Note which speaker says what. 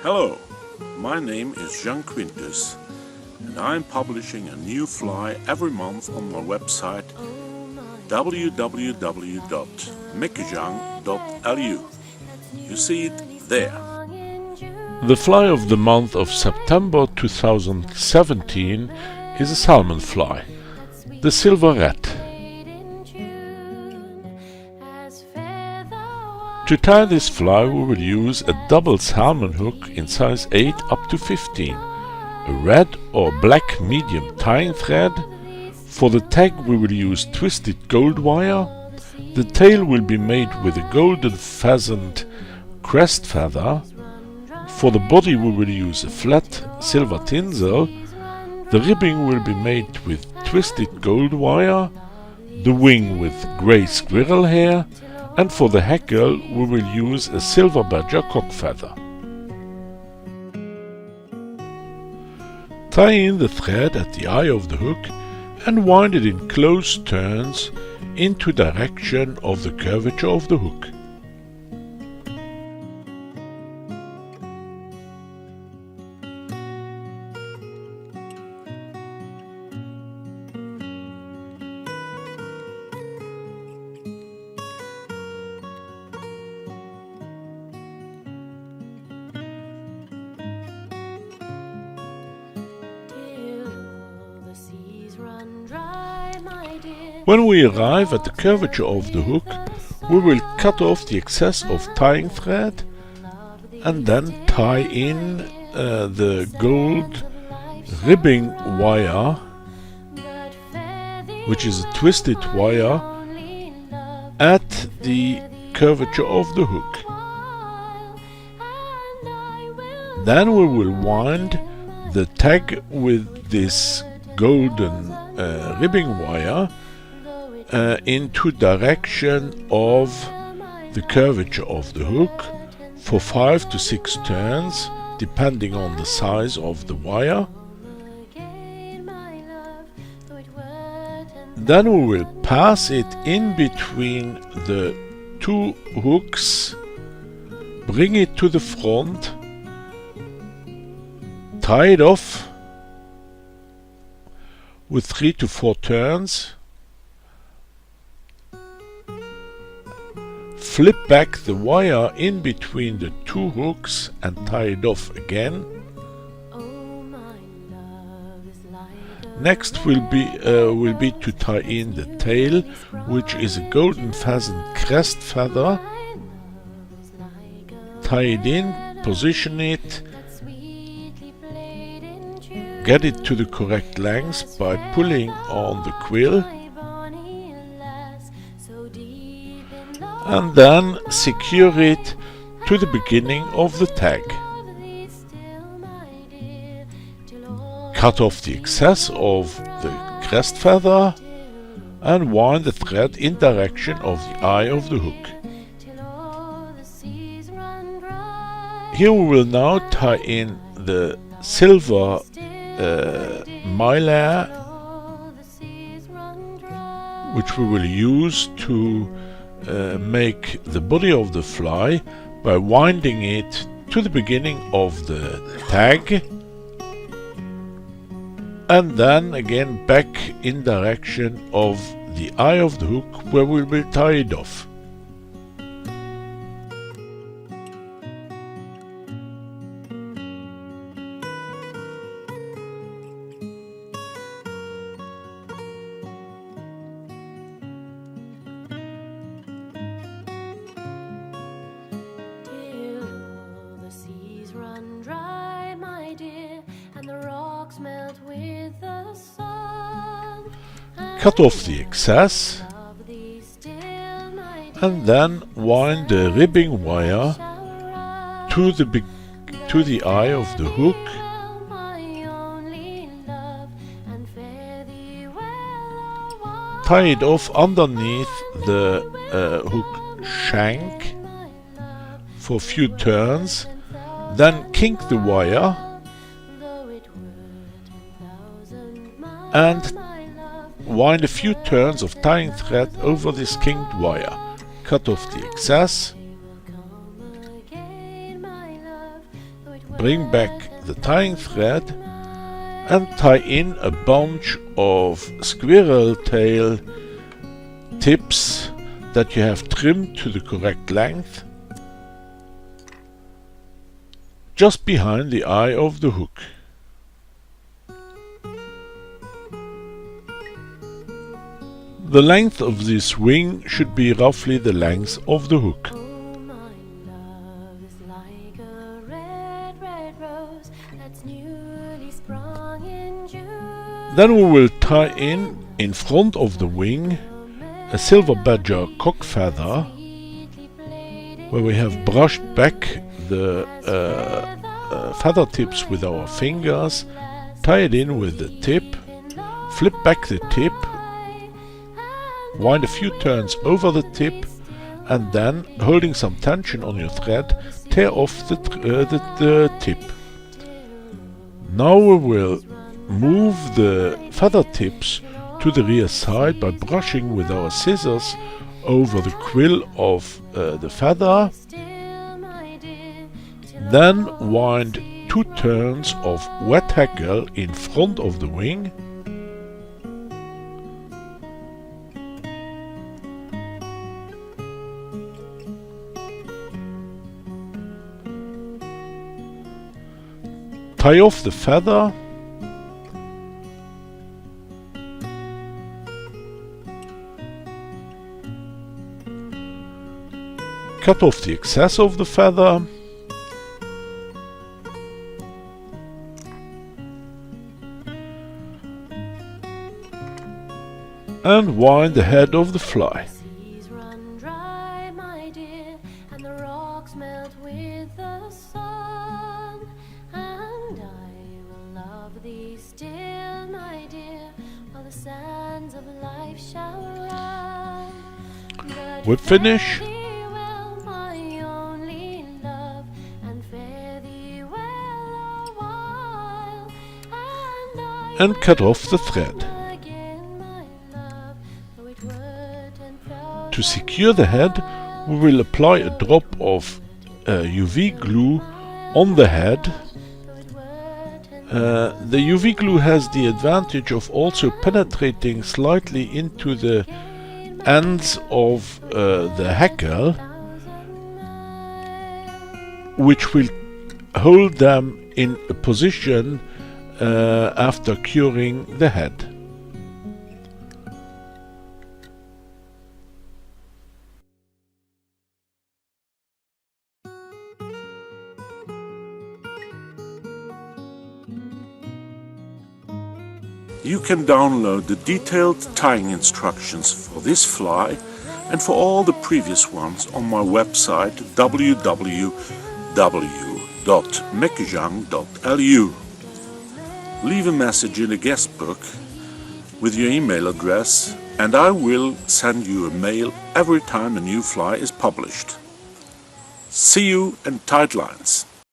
Speaker 1: Hello, my name is Jean Quintus and I am publishing a new fly every month on my website www.meckejang.lu. You see it there.
Speaker 2: The fly of the month of September 2017 is a salmon fly, the silver rat. To tie this fly we will use a double salmon hook in size 8 up to 15, a red or black medium tying thread. For the tag we will use twisted gold wire. The tail will be made with a golden pheasant crest feather. For the body we will use a flat silver tinsel. The ribbing will be made with twisted gold wire, the wing with grey squirrel hair, and for the hackle we will use a silver badger cock feather. Tie in the thread at the eye of the hook and wind it in close turns into direction of the curvature of the hook. When we arrive at the curvature of the hook, we will cut off the excess of tying thread and then tie in the gold ribbing wire, which is a twisted wire, at the curvature of the hook. Then we will wind the tag with this golden ribbing wire into direction of the curvature of the hook for 5 to 6 turns, depending on the size of the wire. Then we will pass it in between the two hooks, bring it to the front, tie it off with 3 to 4 turns, flip back the wire in between the two hooks and tie it off again. Next will be to tie in the tail, which is a golden pheasant crest feather. Tie it in, position it, get it to the correct length by pulling on the quill, and then secure it to the beginning of the tag. Cut off the excess of the crest feather and wind the thread in direction of the eye of the hook. Here we will now tie in the silver mylar, which we will use to make the body of the fly by winding it to the beginning of the tag and then again back in direction of the eye of the hook where we will tie it off. Cut off the excess and then wind the ribbing wire to the eye of the hook, tie it off underneath the hook shank for a few turns, then kink the wire and wind a few turns of tying thread over this kinked wire. Cut off the excess bring back the tying thread and tie in a bunch of squirrel tail tips that you have trimmed to the correct length just behind the eye of the hook. The length of this wing should be roughly the length of the hook. Then we will tie in front of the wing, a silver badger cock feather, where we have brushed back the feather tips with our fingers, tie it in with the tip, flip back the tip, wind a few turns over the tip, and then, holding some tension on your thread, tear off the tip. Now we will move the feather tips to the rear side by brushing with our scissors over the quill of the feather. Then wind 2 turns of wet hackle in front of the wing. Tie off the feather. Cut off the excess of the feather. And wind the head of the fly. Whip finish. And cut off the thread. To secure the head, we will apply a drop of UV glue on the head. The UV glue has the advantage of also penetrating slightly into the ends of the hackle, which will hold them in a position after curing the head.
Speaker 1: You can download the detailed tying instructions for this fly and for all the previous ones on my website www.meckejang.lu. Leave a message in the guest book with your email address and I will send you a mail every time a new fly is published. See you in tight lines.